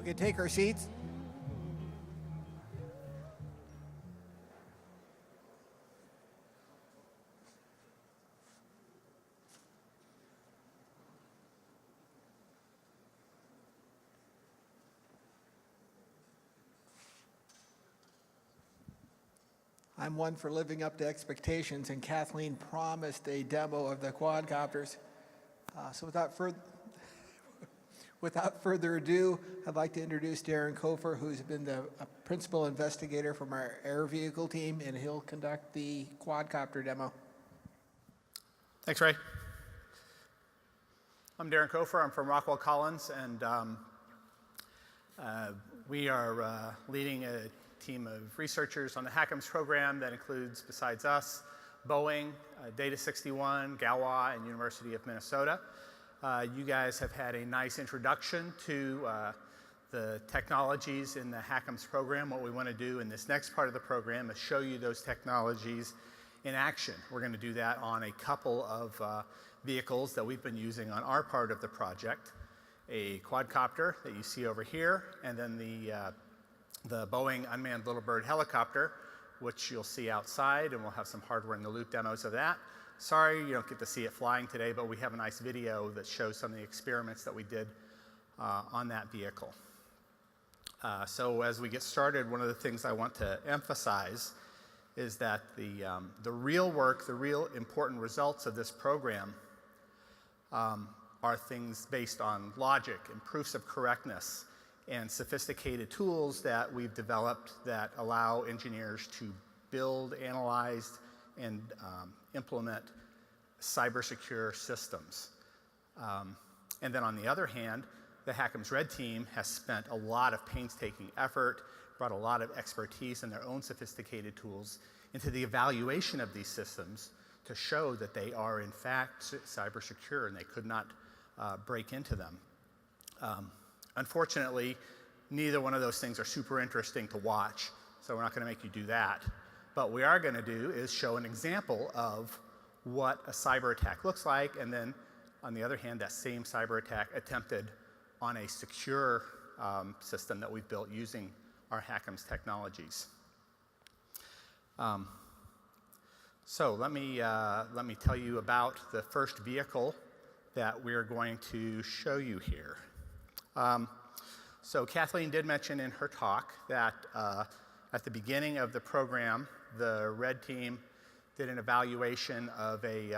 we can take our seats. I'm one for living up to expectations, and Kathleen promised a demo of the quadcopters. So without further ado, I'd like to introduce Darren Kofer, who's been the principal investigator from our air vehicle team, and he'll conduct the quadcopter demo. Thanks, Ray. I'm Darren Kofer. I'm from Rockwell Collins, and we are leading a team of researchers on the HACMS program that includes, besides us, Boeing, Data 61, Galwa, and University of Minnesota. You guys have had a nice introduction to the technologies in the HACMS program. What we want to do in this next part of the program is show you those technologies in action. We're going to do that on a couple of vehicles that we've been using on our part of the project. A quadcopter that you see over here, and then the Boeing unmanned Little Bird helicopter, which you'll see outside, and we'll have some hardware in the loop demos of that. Sorry you don't get to see it flying today, but we have a nice video that shows some of the experiments that we did on that vehicle. So as we get started, one of the things I want to emphasize is that the real work, the real important results of this program are things based on logic and proofs of correctness and sophisticated tools that we've developed that allow engineers to build, analyze, and implement cyber-secure systems. And then on the other hand, the HACMS Red team has spent a lot of painstaking effort, brought a lot of expertise and their own sophisticated tools into the evaluation of these systems to show that they are in fact cyber-secure and they could not break into them. Unfortunately, neither one of those things are super interesting to watch, so we're not going to make you do that. But what we are going to do is show an example of what a cyber attack looks like, and then, on the other hand, that same cyber attack attempted on a secure system that we've built using our HACMS technologies. So let me tell you about the first vehicle that we're going to show you here. So Kathleen did mention in her talk that at the beginning of the program, the Red team did an evaluation of a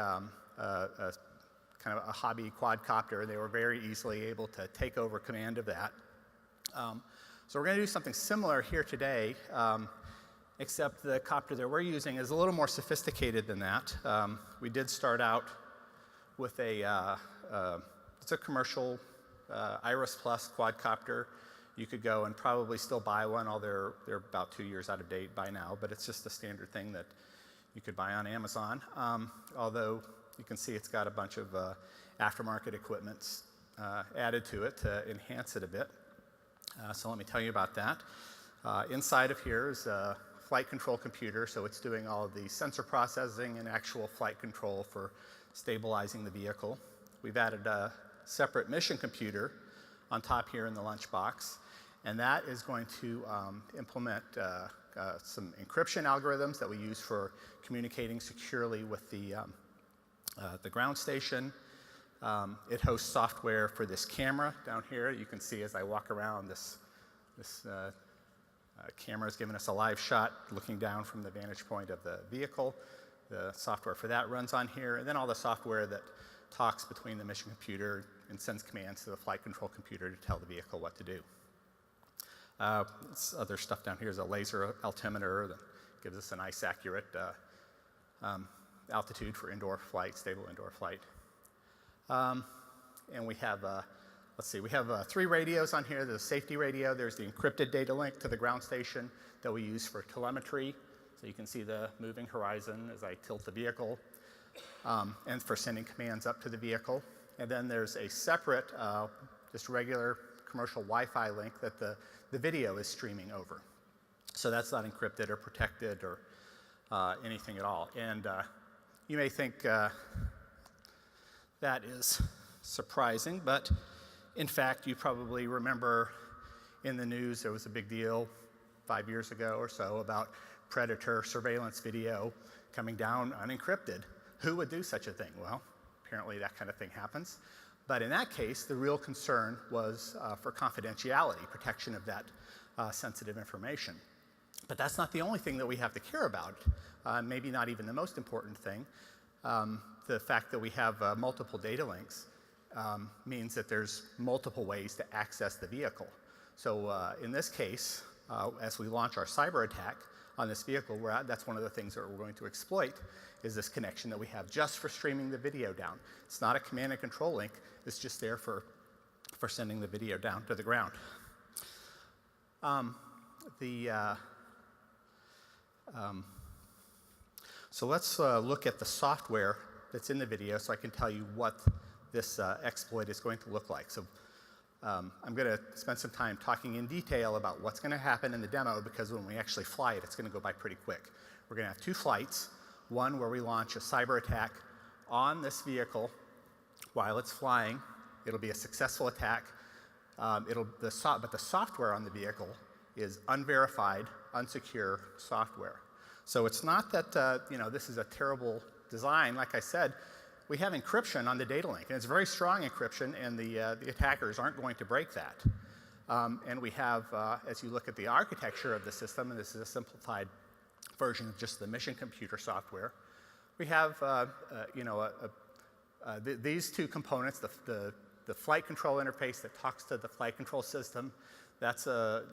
kind of a hobby quadcopter. They were very easily able to take over command of that. So we're going to do something similar here today, except the copter that we're using is a little more sophisticated than that. We did start out with it's a commercial Iris Plus quadcopter. You could go and probably still buy one, although they're about 2 years out of date by now, but it's just a standard thing that you could buy on Amazon. Although you can see it's got a bunch of aftermarket equipment added to it to enhance it a bit. So let me tell you about that. Inside of here is a flight control computer, so it's doing all of the sensor processing and actual flight control for stabilizing the vehicle. We've added a separate mission computer on top here in the lunchbox, and that is going to implement some encryption algorithms that we use for communicating securely with the ground station. It hosts software for this camera down here. You can see as I walk around, this camera is giving us a live shot looking down from the vantage point of the vehicle. The software for that runs on here, and then all the software that talks between the mission computer and sends commands to the flight control computer to tell the vehicle what to do. This other stuff down here is a laser altimeter that gives us a nice accurate altitude for indoor flight, stable indoor flight. And we have, we have 3 radios on here. There's a safety radio. There's the encrypted data link to the ground station that we use for telemetry. So you can see the moving horizon as I tilt the vehicle, and for sending commands up to the vehicle. And then there's a separate, just regular commercial Wi-Fi link that the video is streaming over. So that's not encrypted or protected or anything at all. And you may think that is surprising, but in fact, you probably remember in the news. There was a big deal 5 years ago or so about predator surveillance video coming down unencrypted. Who would do such a thing? Well, apparently that kind of thing happens. But in that case, the real concern was for confidentiality, protection of that sensitive information. But that's not the only thing that we have to care about, maybe not even the most important thing. The fact that we have multiple data links means that there's multiple ways to access the vehicle. So in this case, as we launch our cyber attack on this vehicle, that's one of the things that we're going to exploit, is this connection that we have just for streaming the video down. It's not a command and control link. It's just there for sending the video down to the ground. So let's look at the software that's in the video so I can tell you what this exploit is going to look like. So I'm going to spend some time talking in detail about what's going to happen in the demo, because when we actually fly it, it's going to go by pretty quick. We're going to have 2 flights, one where we launch a cyber attack on this vehicle while it's flying. It'll be a successful attack. But the software on the vehicle is unverified, unsecure software. So it's not that this is a terrible design. Like I said, we have encryption on the data link, and it's very strong encryption, and the attackers aren't going to break that. And we have, as you look at the architecture of the system, and this is a simplified version of just the mission computer software, we have these 2 components, the flight control interface that talks to the flight control system. That's a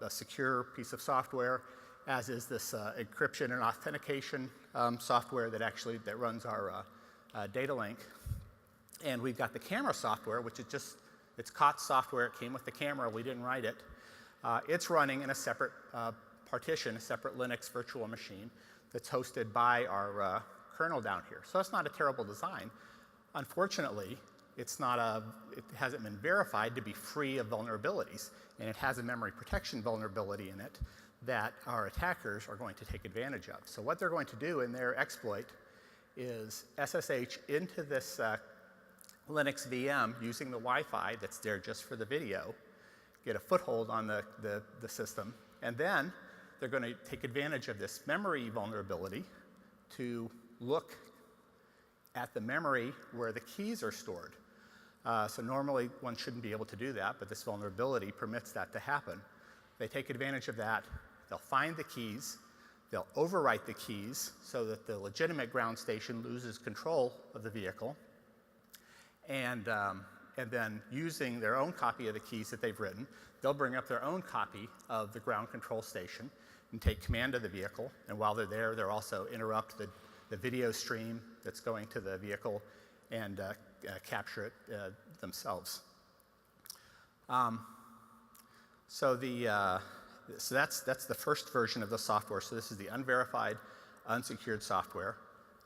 secure piece of software, as is this encryption and authentication software that runs our data link. And we've got the camera software, which is it's COTS software. It came with the camera. We didn't write it. It's running in a separate partition, a separate Linux virtual machine that's hosted by our kernel down here. So it's not a terrible design. Unfortunately, it hasn't been verified to be free of vulnerabilities, and it has a memory protection vulnerability in it that our attackers are going to take advantage of. So what they're going to do in their exploit is SSH into this Linux VM using the Wi-Fi that's there just for the video, get a foothold on the system, and then they're going to take advantage of this memory vulnerability to look at the memory where the keys are stored. So normally one shouldn't be able to do that, but this vulnerability permits that to happen. They take advantage of that. They'll find the keys. They'll overwrite the keys so that the legitimate ground station loses control of the vehicle. And then using their own copy of the keys that they've written, they'll bring up their own copy of the ground control station and take command of the vehicle. And while they're there, they'll also interrupt the video stream that's going to the vehicle and capture it themselves. So that's the first version of the software. So this is the unverified, unsecured software.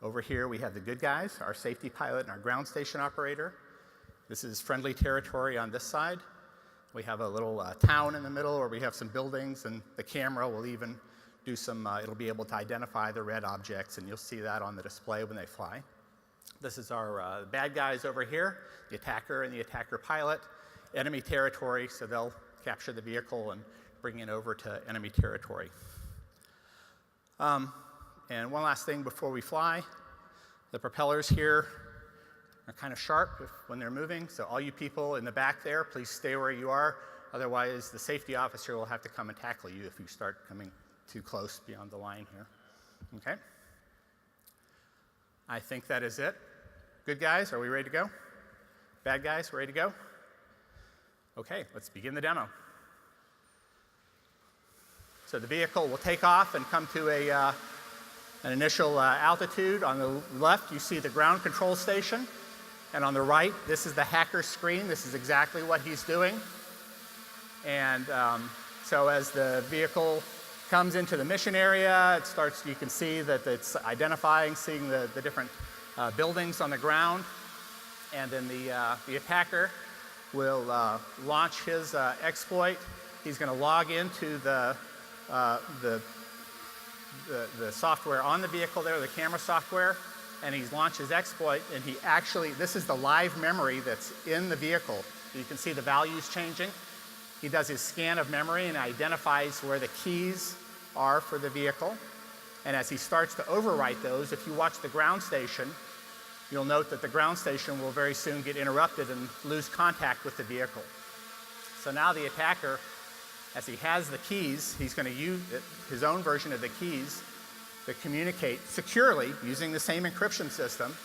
Over here we have the good guys, our safety pilot and our ground station operator. This is friendly territory on this side. We have a little town in the middle where we have some buildings, and the camera will even do some, it'll be able to identify the red objects, and you'll see that on the display when they fly. This is our bad guys over here, the attacker and the attacker pilot. Enemy territory, so they'll capture the vehicle and bring it over to enemy territory. And one last thing before we fly, the propellers here are kind of sharp when they're moving, so all you people in the back there, please stay where you are. Otherwise, the safety officer will have to come and tackle you if you start coming too close beyond the line here. Okay? I think that is it. Good guys, are we ready to go? Bad guys, ready to go? Okay, let's begin the demo. So the vehicle will take off and come to an initial altitude. On the left, you see the ground control station. And on the right, this is the hacker screen. This is exactly what he's doing. And so as the vehicle comes into the mission area, it starts, you can see that it's identifying, seeing the different buildings on the ground. And then the attacker will launch his exploit. He's going to log into the software on the vehicle there, the camera software, and he's launched his exploit, and he actually, this is the live memory that's in the vehicle. You can see the values changing. He does his scan of memory and identifies where the keys are for the vehicle. And as he starts to overwrite those, if you watch the ground station, you'll note that the ground station will very soon get interrupted and lose contact with the vehicle. So now the attacker, as he has the keys, he's going to use his own version of the keys to communicate securely using the same encryption system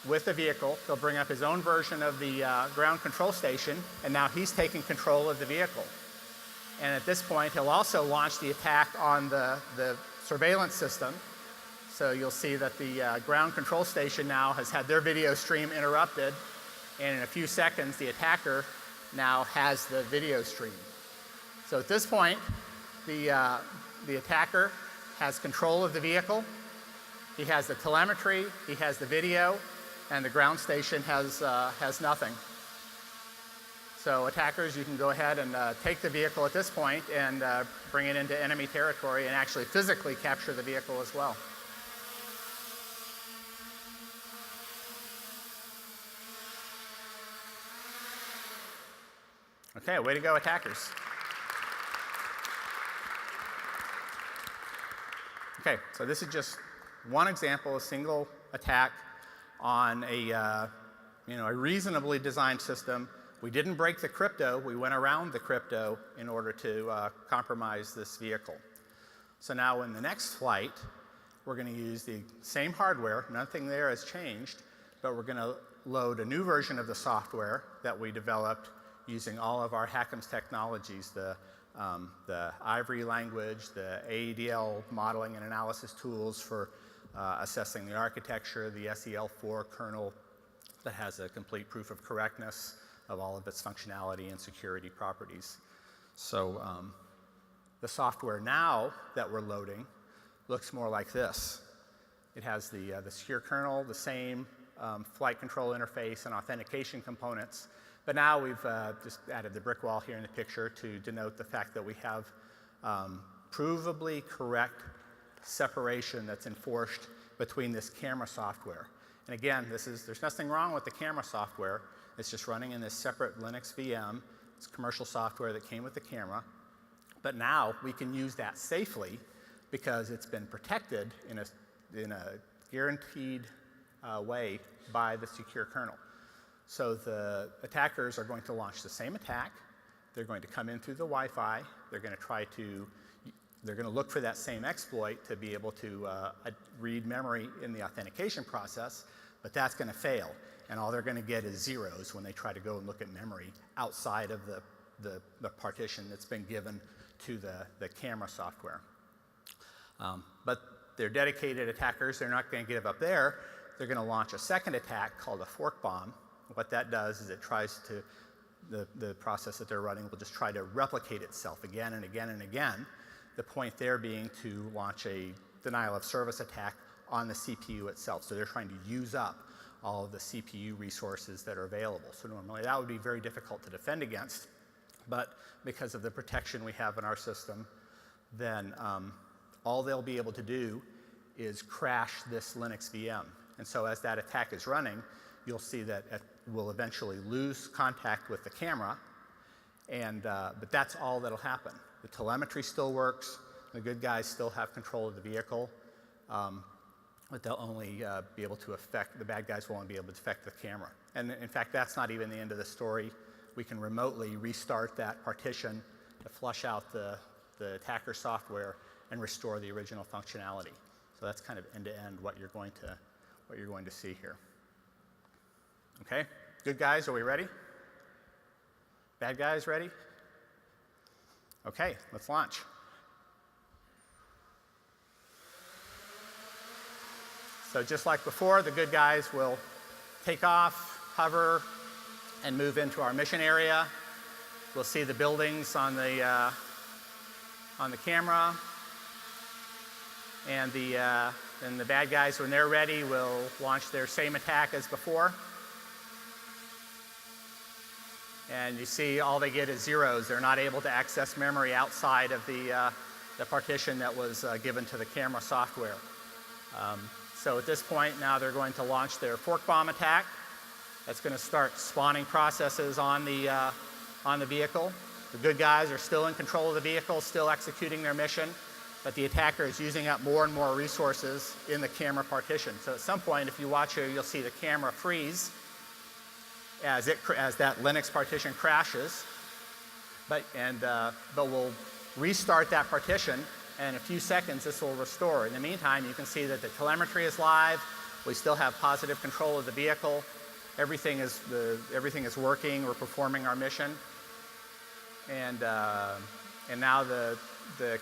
with the vehicle. He'll bring up his own version of the ground control station, and now he's taking control of the vehicle. And at this point, he'll also launch the attack on the surveillance system. So you'll see that the ground control station now has had their video stream interrupted, and in a few seconds, the attacker now has the video stream. So at this point, the attacker has control of the vehicle. He has the telemetry, he has the video, and the ground station has nothing. So attackers, you can go ahead and take the vehicle at this point and bring it into enemy territory and actually physically capture the vehicle as well. Okay, way to go, attackers. Okay, so this is just one example, a single attack on a reasonably designed system. We didn't break the crypto. We went around the crypto in order to compromise this vehicle. So now in the next flight, we're going to use the same hardware. Nothing there has changed, but we're going to load a new version of the software that we developed using all of our HACMS technologies, the Ivory language, the AEDL modeling and analysis tools for assessing the architecture, the SEL4 kernel that has a complete proof of correctness of all of its functionality and security properties. So the software now that we're loading looks more like this. It has the secure kernel, the same flight control interface and authentication components, but now we've just added the brick wall here in the picture to denote the fact that we have provably correct separation that's enforced between this camera software. And again, there's nothing wrong with the camera software. It's just running in this separate Linux VM. It's commercial software that came with the camera. But now we can use that safely because it's been protected in a guaranteed way by the secure kernel. So the attackers are going to launch the same attack. They're going to come in through the Wi-Fi. They're going to look for that same exploit to be able to read memory in the authentication process, but that's going to fail. And all they're going to get is zeros when they try to go and look at memory outside of the partition that's been given to the camera software. But they're dedicated attackers. They're not going to give up there. They're going to launch a second attack called a fork bomb. What that does is it tries to, the process that they're running will just try to replicate itself again and again and again. The point there being to launch a denial of service attack on the CPU itself. So they're trying to use up all of the CPU resources that are available. So normally that would be very difficult to defend against, but because of the protection we have in our system, then all they'll be able to do is crash this Linux VM. And so as that attack is running, you'll see that it will eventually lose contact with the camera, but that's all that'll happen. The telemetry still works. The good guys still have control of the vehicle, but they'll only be able to affect, the bad guys will only be able to affect the camera. And in fact, that's not even the end of the story. We can remotely restart that partition to flush out the attacker software and restore the original functionality. So that's kind of end-to-end what you're going to see here. Okay, good guys, are we ready? Bad guys ready? Okay, let's launch. So just like before, the good guys will take off, hover, and move into our mission area. We'll see the buildings on the camera. And the bad guys, when they're ready, will launch their same attack as before. And you see all they get is zeros. They're not able to access memory outside of the partition that was given to the camera software. So at this point, now they're going to launch their fork bomb attack. That's going to start spawning processes on the vehicle. the good guys are still in control of the vehicle, still executing their mission, but the attacker is using up more and more resources in the camera partition. So at some point, if you watch here, you'll see the camera freeze as that Linux partition crashes, but we'll restart that partition, and in a few seconds this will restore. In the meantime, you can see that the telemetry is live. We still have positive control of the vehicle. Everything is working. We're performing our mission, and now the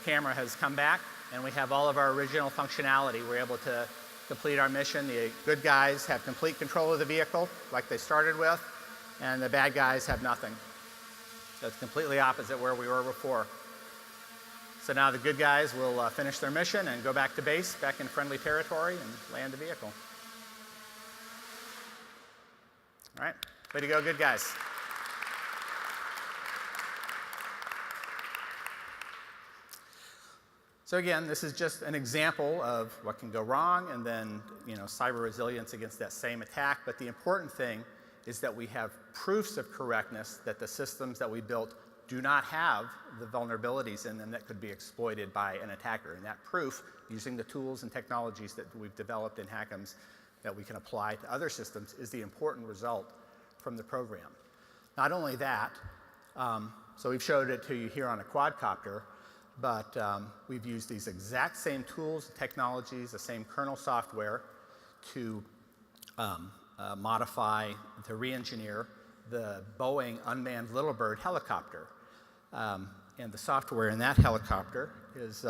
camera has come back, and we have all of our original functionality. We're able to complete our mission. The good guys have complete control of the vehicle, like they started with, and the bad guys have nothing. So it's completely opposite where we were before. So now the good guys will finish their mission and go back to base, back in friendly territory, and land the vehicle. All right, way to go, good guys. So again, this is just an example of what can go wrong, and then cyber resilience against that same attack. But the important thing is that we have proofs of correctness that the systems that we built do not have the vulnerabilities in them that could be exploited by an attacker. And that proof, using the tools and technologies that we've developed in HACMS that we can apply to other systems, is the important result from the program. Not only that, so we've showed it to you here on a quadcopter, but we've used these exact same tools, technologies, the same kernel software to modify, to re-engineer the Boeing unmanned Little Bird helicopter. And the software in that helicopter is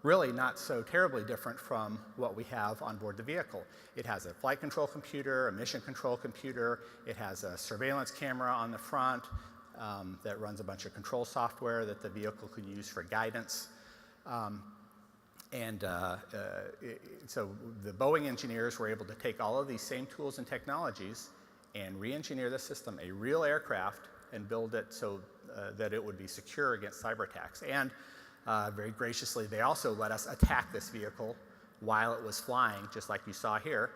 really not so terribly different from what we have on board the vehicle. It has a flight control computer, a mission control computer, it has a surveillance camera on the front that runs a bunch of control software that the vehicle can use for guidance. So the Boeing engineers were able to take all of these same tools and technologies and re-engineer the system, a real aircraft, and build it so that it would be secure against cyber attacks. And very graciously, they also let us attack this vehicle while it was flying, just like you saw here.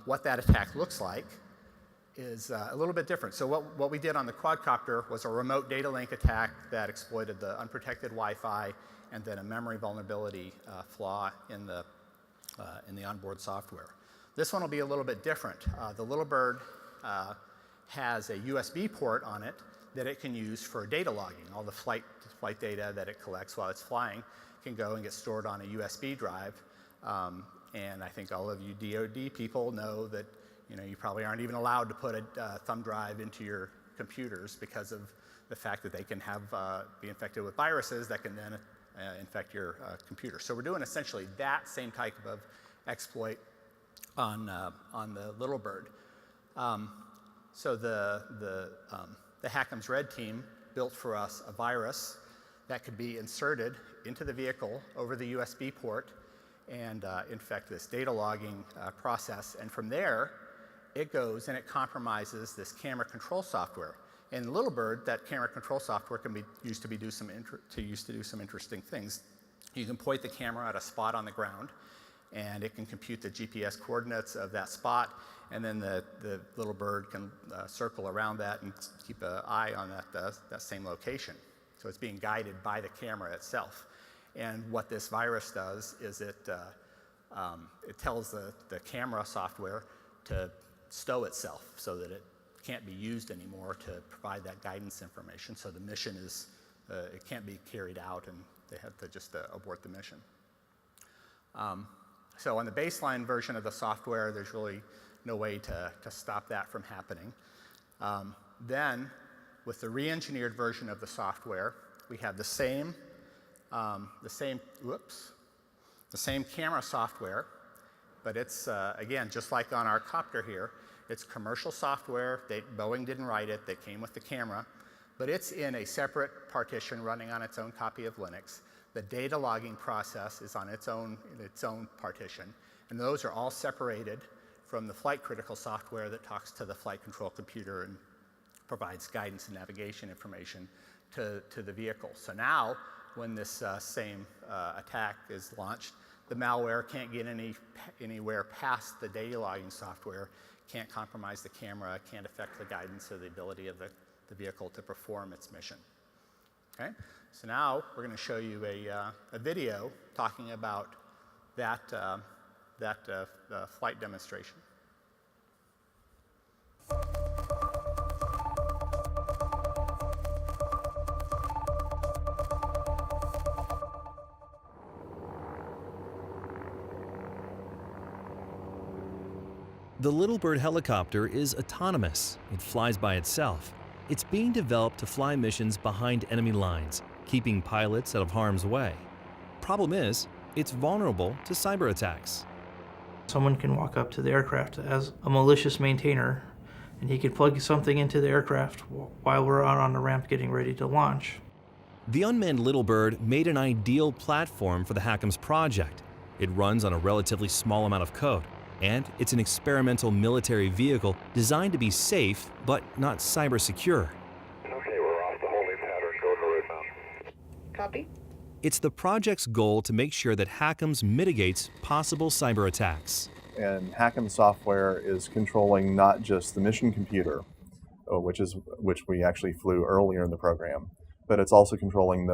What that attack looks like is a little bit different. So what we did on the quadcopter was a remote data link attack that exploited the unprotected Wi-Fi and then a memory vulnerability flaw in the onboard software. This one will be a little bit different. The Little Bird has a USB port on it that it can use for data logging. All the flight data that it collects while it's flying can go and get stored on a USB drive. And I think all of you DoD people know that you probably aren't even allowed to put a thumb drive into your computers because of the fact that they can be infected with viruses that can then infect your computer. So we're doing essentially that same type of exploit on the Little Bird. So the HACMS Red team built for us a virus that could be inserted into the vehicle over the USB port and infect this data logging process. And from there, it goes and it compromises this camera control software. In Little Bird, that camera control software can be used to do some interesting things. You can point the camera at a spot on the ground, and it can compute the GPS coordinates of that spot, and then the Little Bird can circle around that and keep an eye on that same location. So it's being guided by the camera itself. And what this virus does is it tells the camera software to stow itself so that it can't be used anymore to provide that guidance information. So the mission it can't be carried out, and they have to just abort the mission. So on the baseline version of the software, there's really no way to stop that from happening. Then, with the re-engineered version of the software, we have the same camera software, but it's, again, just like on our copter here, it's commercial software. Boeing didn't write it. They came with the camera. But it's in a separate partition running on its own copy of Linux. The data logging process is on its own partition. And those are all separated from the flight critical software that talks to the flight control computer and provides guidance and navigation information to the vehicle. So now, when this same attack is launched, the malware can't get anywhere past the data logging software, can't compromise the camera, can't affect the guidance or the ability of the vehicle to perform its mission. Okay? So now we're going to show you a video talking about that flight demonstration. The Little Bird helicopter is autonomous. It flies by itself. It's being developed to fly missions behind enemy lines, keeping pilots out of harm's way. Problem is, it's vulnerable to cyber attacks. Someone can walk up to the aircraft as a malicious maintainer, and he can plug something into the aircraft while we're out on the ramp getting ready to launch. The unmanned Little Bird made an ideal platform for the HACMS project. It runs on a relatively small amount of code, and it's an experimental military vehicle designed to be safe but not cyber secure. Okay, we're off the holding pattern. Go to route now. Copy. It's the project's goal to make sure that HACMS mitigates possible cyber attacks. And HACMS software is controlling not just the mission computer, which we actually flew earlier in the program, but it's also controlling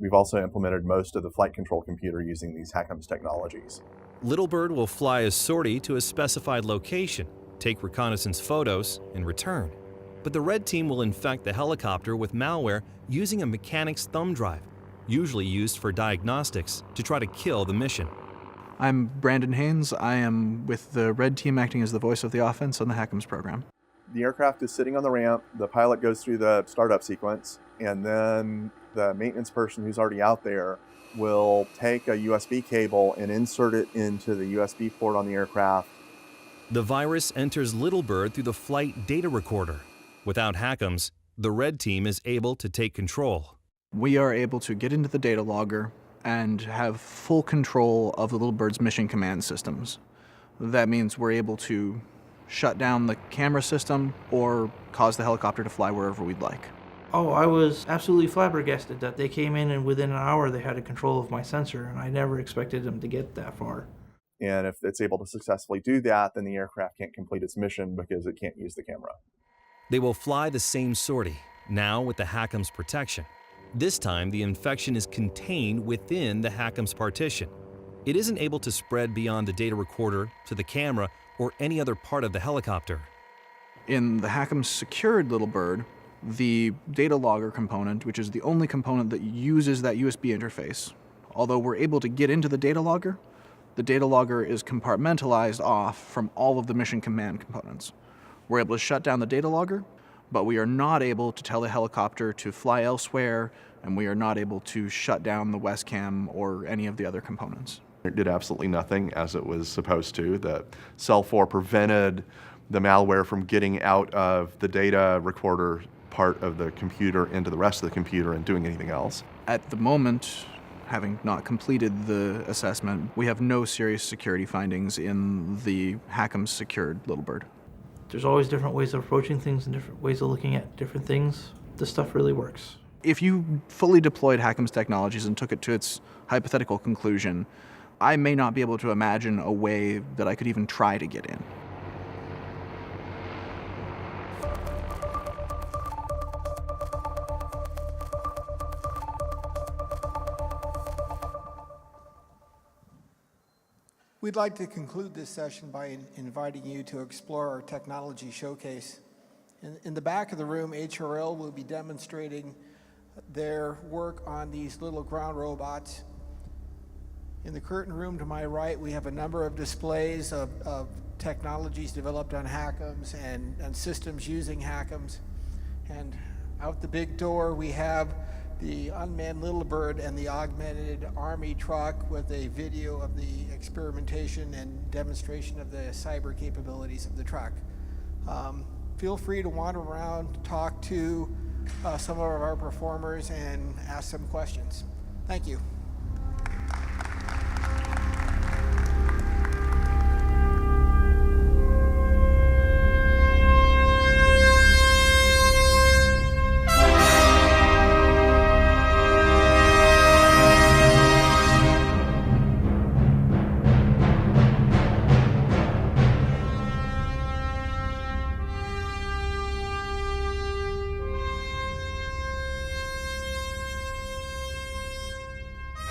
we've also implemented most of the flight control computer using these HACMS technologies. Little Bird will fly a sortie to a specified location, take reconnaissance photos, and return. But the red team will infect the helicopter with malware using a mechanic's thumb drive, usually used for diagnostics, to try to kill the mission. I'm Brandon Haynes. I am with the red team acting as the voice of the offense on the HACMS program. The aircraft is sitting on the ramp, the pilot goes through the startup sequence, and then the maintenance person who's already out there will take a USB cable and insert it into the USB port on the aircraft. The virus enters Little Bird through the flight data recorder. Without HACMS, the red team is able to take control. We are able to get into the data logger and have full control of the Little Bird's mission command systems. That means we're able to shut down the camera system or cause the helicopter to fly wherever we'd like. Oh, I was absolutely flabbergasted that they came in and within an hour they had a control of my sensor, and I never expected them to get that far. And if it's able to successfully do that, then the aircraft can't complete its mission because it can't use the camera. They will fly the same sortie, now with the HACMS protection. This time, the infection is contained within the HACMS partition. It isn't able to spread beyond the data recorder to the camera or any other part of the helicopter. In the HACMS secured Little Bird, the data logger component, which is the only component that uses that USB interface, although we're able to get into the data logger is compartmentalized off from all of the mission command components. We're able to shut down the data logger, but we are not able to tell the helicopter to fly elsewhere, and we are not able to shut down the WESCAM or any of the other components. It did absolutely nothing as it was supposed to. The Cell 4 prevented the malware from getting out of the data recorder part of the computer into the rest of the computer and doing anything else. At the moment, having not completed the assessment, we have no serious security findings in the HACMS secured Little Bird. There's always different ways of approaching things and different ways of looking at different things. This stuff really works. If you fully deployed HACMS technologies and took it to its hypothetical conclusion, I may not be able to imagine a way that I could even try to get in. We'd like to conclude this session by inviting you to explore our technology showcase. In the back of the room, HRL will be demonstrating their work on these little ground robots. In the curtain room to my right, we have a number of displays of technologies developed on HACMS and systems using HACMS. And out the big door, we have the unmanned Little Bird and the augmented Army truck with a video of the experimentation and demonstration of the cyber capabilities of the truck. Feel free to wander around, talk to some of our performers, and ask some questions. Thank you.